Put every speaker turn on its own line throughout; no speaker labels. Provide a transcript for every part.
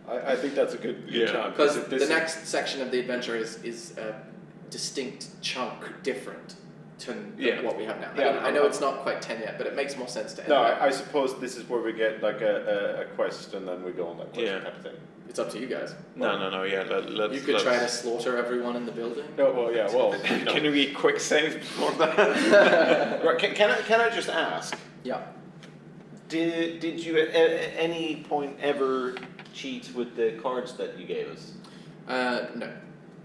I think that's a good chunk.
Because the next section of the adventure is a distinct chunk different to what we have now. I know it's not quite 10 yet, but it makes more sense to end.
No, I suppose this is where we get like a quest and then we go on that quest type of thing.
It's up to you guys.
No, yeah. Let's.
You could try to slaughter everyone in the building.
No, well, yeah, well.
Can we quick save before that?
Right, can I just ask?
Yeah.
Did you at any point ever cheat with the cards that you gave us?
No.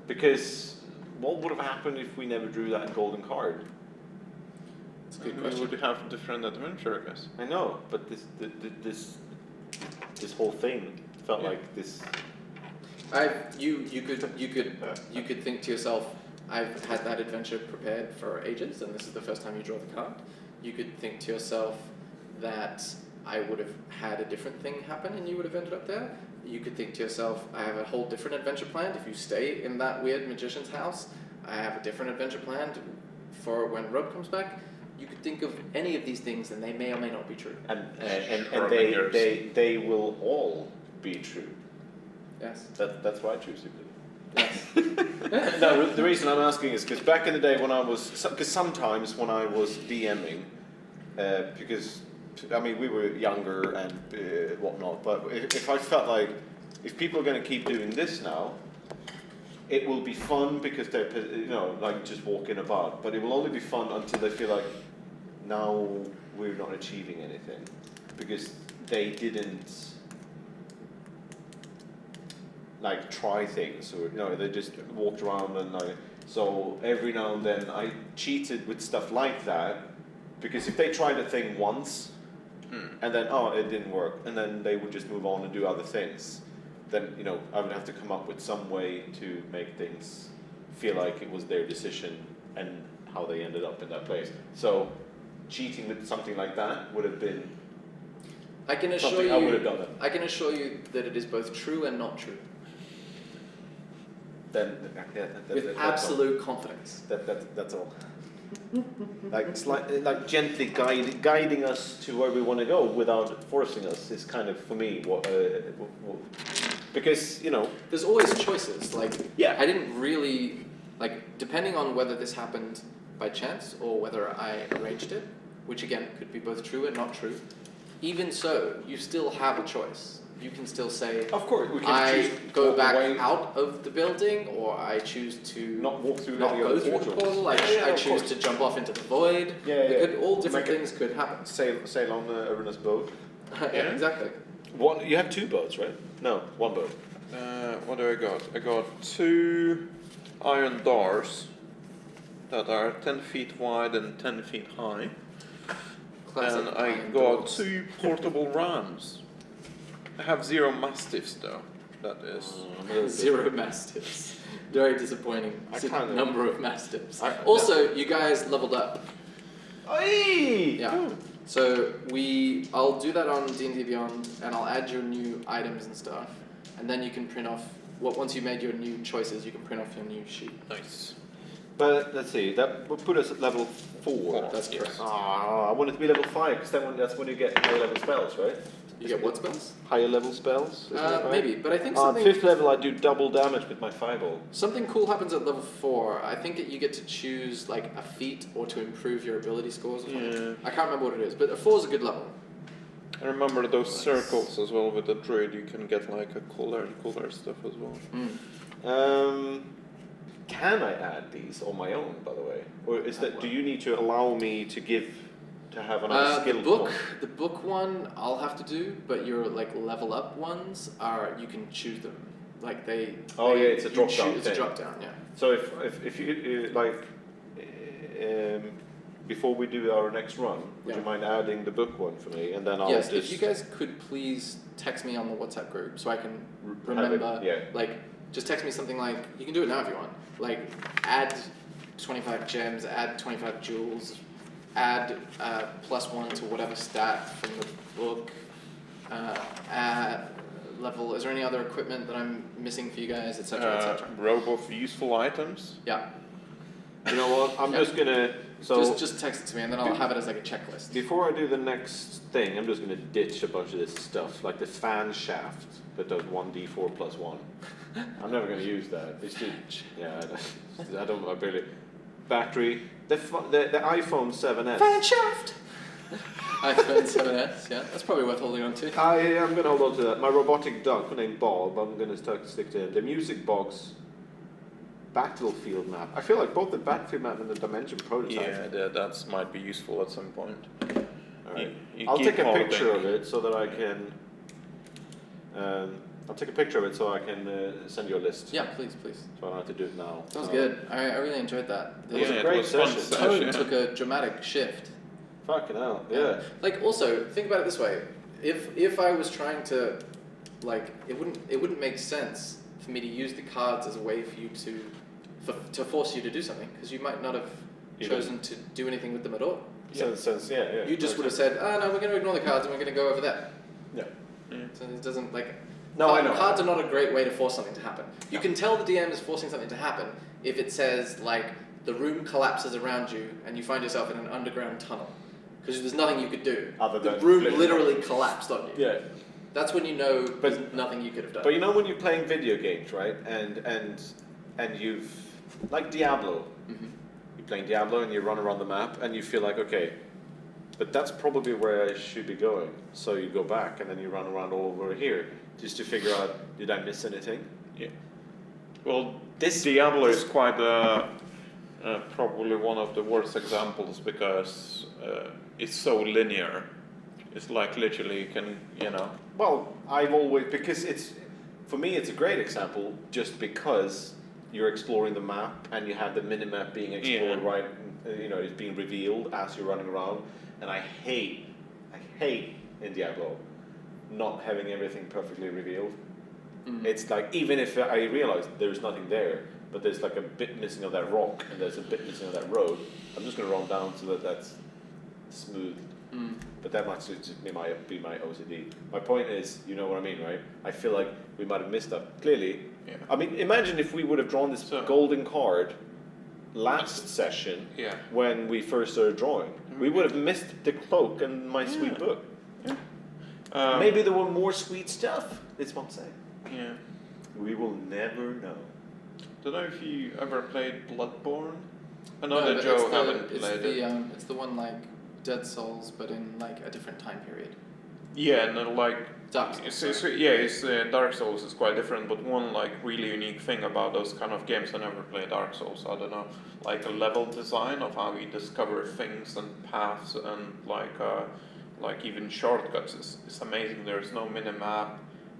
Because what would have happened if we never drew that golden card?
It's a good
We
question.
would have a different adventure, I guess.
I know, but this whole thing felt like this.
You could think to yourself, I've had that adventure prepared for ages, and this is the first time you draw the card. You could think to yourself that I would have had a different thing happen and you would have ended up there. You could think to yourself, I have a whole different adventure planned if you stay in that weird magician's house. I have a different adventure planned for when Rob comes back. You could think of any of these things and they may or may not be true.
And they will all be true.
Yes.
That's why I choose to believe.
Yes.
No, the reason I'm asking is because back in the day when I was, because sometimes when I was DMing, because I mean we were younger and whatnot, but if I felt like if people are going to keep doing this now, it will be fun because they're like just walking about, but it will only be fun until they feel like now we're not achieving anything because they didn't like try things, or they just walked around and like. So every now and then I cheated with stuff like that because if they tried a thing once and then it didn't work and then they would just move on and do other things, then I would have to come up with some way to make things feel like it was their decision and how they ended up in that place. So cheating with something like that would have been
I can assure
something
you,
I would have done it.
I can assure you that it is both true and not true.
Then
With absolute confidence.
That's all. like gently guiding us to where we want to go without forcing us is kind of for me what because
there's always choices. Like
Yeah.
I didn't really depending on whether this happened by chance or whether I arranged it, which again could be both true and not true. Even so, you still have a choice. You can still say,
of course we can
I go
walk
back
away,
out of the building, or I choose to
not walk through
not
any
go
other
through the portal. I
of
choose
course.
to jump off into the void. All different things could happen.
Sail on Aruna's boat.
Yeah, exactly.
One, you have two boats, right? No, one boat.
What do I got? I got 2 iron doors that are 10 feet wide and 10 feet high.
Classic
and I
iron
got
doors.
2 portable rams. I have 0 mastiffs though. That is.
0 mastiffs. Very disappointing number of mastiffs.
Also,
you guys leveled up.
Hey!
Yeah. So I'll do that on D&D Beyond, and I'll add your new items and stuff, and then you can print off. Once you made your new choices, you can print off your new sheet.
Nice.
But let's see, that would put us at level 4.
That's correct.
I want it to be level 5 because that's when you get higher level spells, right?
You get what spells?
Higher level spells? Isn't that right?
Maybe, but I think
On
something
5th level, I do double damage with my fireball.
something cool happens at level 4. I think you get to choose like a feat or to improve your ability scores or something.
Yeah.
I can't remember what it is, but a 4 is a good level.
I remember those circles as well with the druid. You can get like a cooler stuff as well.
Can I add these on my own, by the way? Or is that, do you need to allow me to have another skill point?
The book one I'll have to do, but your level up ones you can choose them.
It's a drop down.
It's a drop down, yeah.
So if you before we do our next run, would you mind adding the book one for me, and then I'll
Yes, if you guys could please text me on the WhatsApp group so I can remember. Just text me something like, you can do it now if you want. Add 25 gems, add 25 jewels, add +1 to whatever stat from the book. Add level. Is there any other equipment that I'm missing for you guys, etc., etc.?
Robe of useful items.
Yeah.
You know what? I'm
Yeah.
just gonna. So
just text it to me, and then I'll have it as like a checklist.
before I do the next thing, I'm just gonna ditch a bunch of this stuff, like the fan shaft that does 1d4 plus 1. I'm never gonna use that. It's too. Yeah, I don't. I barely. Battery. The iPhone 7s.
Fan shaft. iPhone 7s. Yeah, that's probably worth holding on to.
I'm gonna hold on to that. My robotic duck named Bob. I'm gonna stick to him. The music box. Battlefield map. I feel like both the battlefield map and the dimension prototype.
Yeah, that might be useful at some point.
All right.
You
I'll
keep
take a picture
holding.
of it so that I can. I'll take a picture of it so I can send you a list.
Yeah, please.
So I don't have to do it now.
That was good. I really enjoyed that. The
was a
Yeah,
great
it was fun
session.
tone
session.
took a dramatic shift.
Fucking hell. Yeah.
Like also, think about it this way: if I was trying to, like, it wouldn't make sense for me to use the cards as a way for you to force you to do something, because you might not have chosen to do anything with them at all.
Sense. Yeah.
You just would have said, "Oh no, we're going to ignore the cards and we're going to go over there."
Yeah.
So it doesn't like.
No, I know.
Cards are not a great way to force something to happen. You can tell the DM is forcing something to happen if it says like the room collapses around you and you find yourself in an underground tunnel, because there's nothing you could do.
Other
The
than
room
flip.
literally collapsed on you.
Yeah.
That's when you know there's nothing you could have done.
But you know when you're playing video games, right? And you've like Diablo.
Mhm.
You're playing Diablo and you run around the map and you feel like, okay, but that's probably where I should be going. So you go back and then you run around all over here just to figure out, did I miss anything?
Yeah. Well, this Diablo is quite probably one of the worst examples because it's so linear. It's like literally you can,
Well, I've always, because for me it's a great example just because you're exploring the map and you have the minimap being explored right, it's being revealed as you're running around. And I hate in Diablo not having everything perfectly revealed.
Mm.
It's like, even if I realize there's nothing there, but there's like a bit missing of that rock and there's a bit missing of that road, I'm just going to run down so that that's smooth.
Mm.
But that might just be my OCD. My point is, you know what I mean, right? I feel like we might have missed that. Clearly.
Yeah.
I mean, imagine if we would have drawn this golden card last session when we first started drawing. We would have missed the cloak and my sweet book.
Yeah.
Maybe there were more sweet stuff. That's what I'm saying.
Yeah.
We will never know.
Don't know if you ever played Bloodborne. I know
No,
that
but
Joe
it's the-
haven't
it's
played
the,
it.
It's the one like Dead Souls, but in like a different time period.
Yeah, no, like
Dark Souls.
Dark Souls is quite different, but one like really unique thing about those kind of games, I never played Dark Souls. I don't know, like a level design of how you discover things and paths and like even shortcuts is amazing. There's no minimap,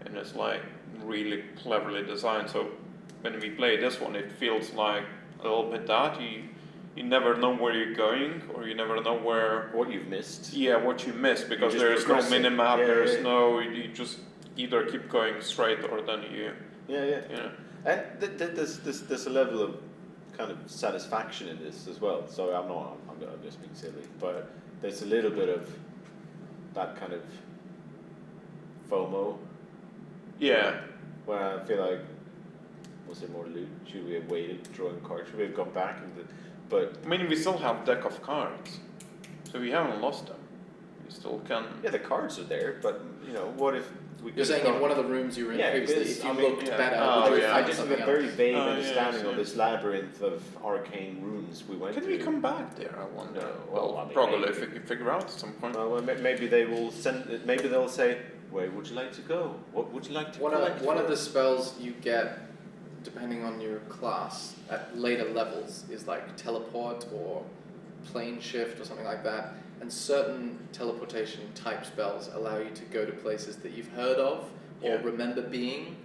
and it's like really cleverly designed. So when we play this one, it feels like a little bit that you never know where you're going, or you never know
what you've missed.
Yeah, what you missed, because
You're
there
just
is no
progressing.
minimap.
Yeah,
There
yeah.
is no. You just either keep going straight, or then you.
Yeah.
Yeah.
And there's a level of kind of satisfaction in this as well. So I'm just being silly, but there's a little bit of that kind of FOMO
Yeah.
where I feel like, was there more loot? Should we have waited drawing cards? Should we have gone back but
I mean, we still have deck of cards, so we haven't lost them. We still can.
yeah, the cards are there, but what if we
You're saying in one of the rooms you were in previously,
because,
if you
I mean,
looked
yeah.
better,
Oh,
would you
yeah.
I
find
just have
something
a very
else?
vague
Oh,
understanding
yes,
of
yeah.
this labyrinth of arcane rooms we went
Can
through.
we come back there? I wonder.
No, well, I mean,
probably
maybe.
if we can figure out at some point.
Well, maybe they will maybe they'll say, where would you like to go? What would you like to collect
One of the
first?"
spells you get, depending on your class, at later levels is like teleport or plane shift or something like that. And certain teleportation type spells allow you to go to places that you've heard of or
Yeah.
remember being,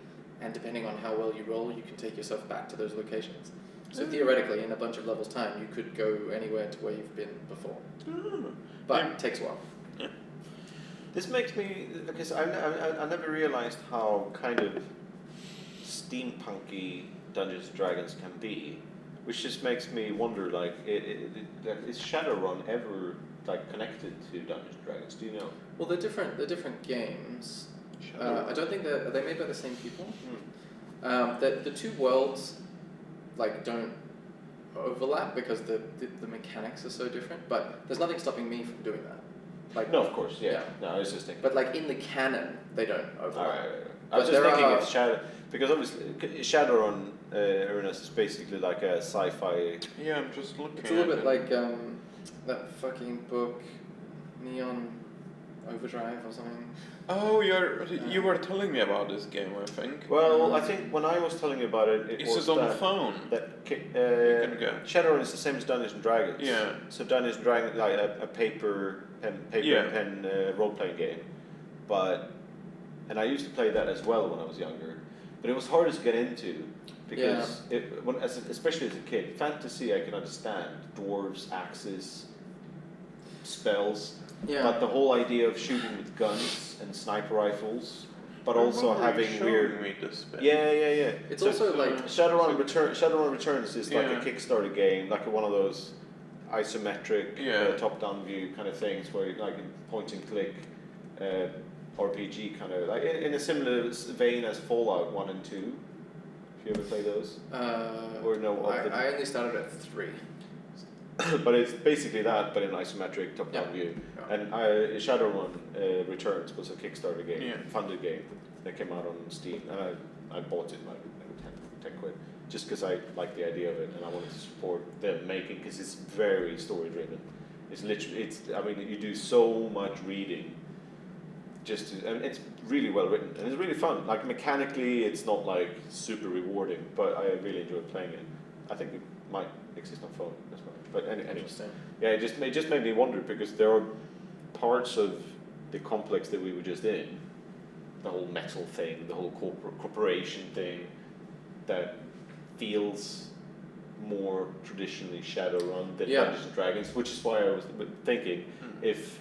and depending on how well you roll, you can take yourself back to those locations. So theoretically, in a bunch of levels' time, you could go anywhere to where you've been before. But it takes a while.
This makes me, because I never realized how kind of steampunky Dungeons and Dragons can be, which just makes me wonder, like, is Shadowrun ever like connected to Dungeons and Dragons? Do you know?
Well, they're different games. I don't think are they made by the same people? The two worlds like don't overlap because the mechanics are so different. But there's nothing stopping me from doing that. Like
No, of course, yeah.
Yeah.
No, I was just thinking.
But like in the canon, they don't overlap.
Alright. I
But
was just
there
thinking
are-
if Shadow, because obviously Shadowrun Uranus is basically like a sci-fi.
Yeah, I'm just looking.
It's a little
at
bit like that fucking book, Neon Overdrive or something.
Oh, you were telling me about this game, I think.
Well, I think when I was telling you about it,
Is
was
it on the
that,
phone?
that
can get.
Shadowrun is the same as Dungeons and Dragons.
Yeah.
So Dungeons and Dragons like a paper and pen role-playing game, and I used to play that as well when I was younger, but it was hard to get into because especially as a kid, fantasy I can understand, dwarves, axes, spells.
Yeah.
But the whole idea of shooting with guns and sniper rifles, but
I
also
remember you
having
showing
weird.
me this bit.
Yeah.
It's also like
Shadowrun Returns is like
Yeah.
a Kickstarter game, like one of those isometric
Yeah.
top-down view kind of things where you like point and click RPG kind of like in a similar vein as Fallout 1 and 2. If you ever play those, or no?
I only started at 3.
But it's basically that, but in isometric top-down view.
Yeah.
And Shadowrun Returns was a Kickstarter game,
Yeah.
funded game that came out on Steam, and I bought it like 10 quid, just because I liked the idea of it and I wanted to support them making, because it's very story-driven. It's literally, I mean, you do so much reading, and it's really well written and it's really fun. Like mechanically, it's not like super rewarding, but I really enjoyed playing it. I think it might exist on phone as well. But anyway,
Interesting.
yeah, it just made me wonder, because there are parts of the complex that we were just in, the whole metal thing, the whole corporation thing, that feels more traditionally Shadowrun than Dungeons and Dragons, which is why I was thinking if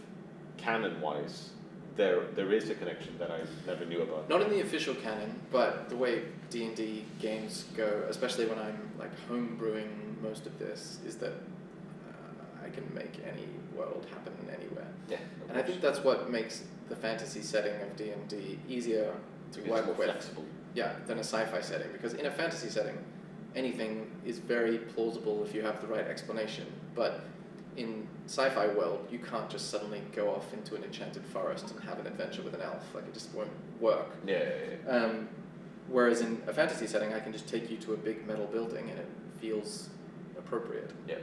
canon-wise there is a connection that I never knew about.
Not in the official canon, but the way D&D games go, especially when I'm like homebrewing most of this, is that I can make any world happen anywhere.
Yeah,
And I think that's what makes the fantasy setting of D&D easier to work
more
with.
flexible.
Yeah, than a sci-fi setting, because in a fantasy setting, anything is very plausible if you have the right explanation. But in sci-fi world, you can't just suddenly go off into an enchanted forest and have an adventure with an elf. Like, it just won't work.
Yeah.
Whereas in a fantasy setting, I can just take you to a big metal building and it feels appropriate.
Yeah.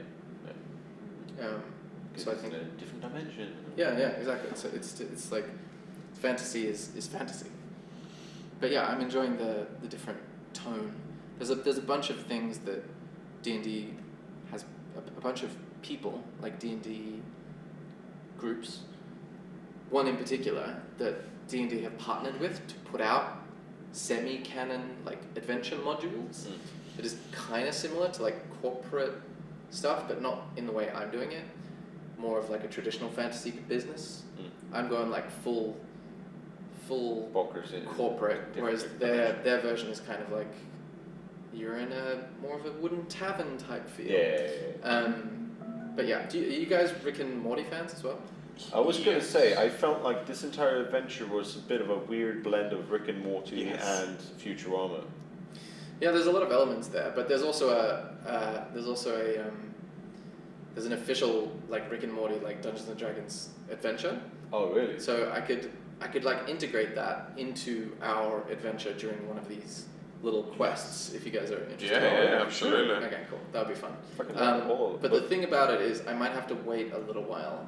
So I think
in a different dimension.
yeah, exactly. So it's like fantasy is fantasy. But yeah, I'm enjoying the different tone. There's a bunch of things that D&D has, a bunch of people, like D&D groups. One in particular that D&D have partnered with to put out semi-canon like adventure modules. That is kind of similar to like corporate stuff, but not in the way I'm doing it. More of like a traditional fantasy business. I'm going like full
Bonkers in
corporate, whereas
different
their version is kind of like you're in a more of a wooden tavern type feel.
Yeah.
But yeah, are you guys Rick and Morty fans as well?
I was gonna say, I felt like this entire adventure was a bit of a weird blend of Rick and Morty and Futurama.
Yeah, there's a lot of elements there, but there's also there's an official like Rick and Morty like Dungeons and Dragons adventure.
Oh, really?
So I could like integrate that into our adventure during one of these little quests if you guys are interested.
Yeah, absolutely.
Okay, cool. That would be fun.
But
The thing about it is I might have to wait a little while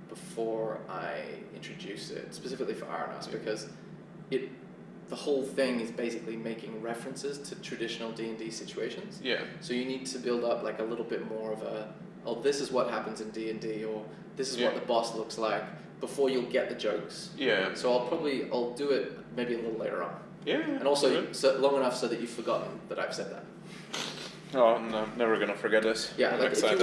before I introduce it, specifically for Aranas, because the whole thing is basically making references to traditional D&D situations.
Yeah.
So you need to build up like a little bit more of this is what happens in D&D, or this is what the boss looks like, before you'll get the jokes.
Yeah.
So I'll do it maybe a little later on.
Yeah.
And also long enough so that you've forgotten that I've said that.
Oh, no, never gonna forget this.
Yeah,
I'm
like
excited.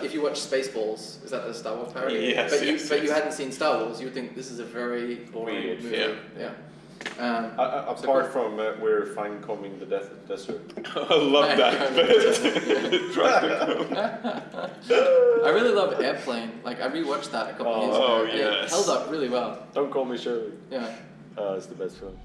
if you watch Spaceballs, is that the Star Wars parody?
Yes,
but you hadn't seen Star Wars, you would think this is a very boring
Weird,
movie.
yeah.
apart from we're fine combing the desert.
I love that bit. Drop the code.
I really love Airplane. Like I rewatched that a couple of years ago.
Oh,
It
yes.
held up really well.
Don't call me Shirley.
Yeah.
It's the best film.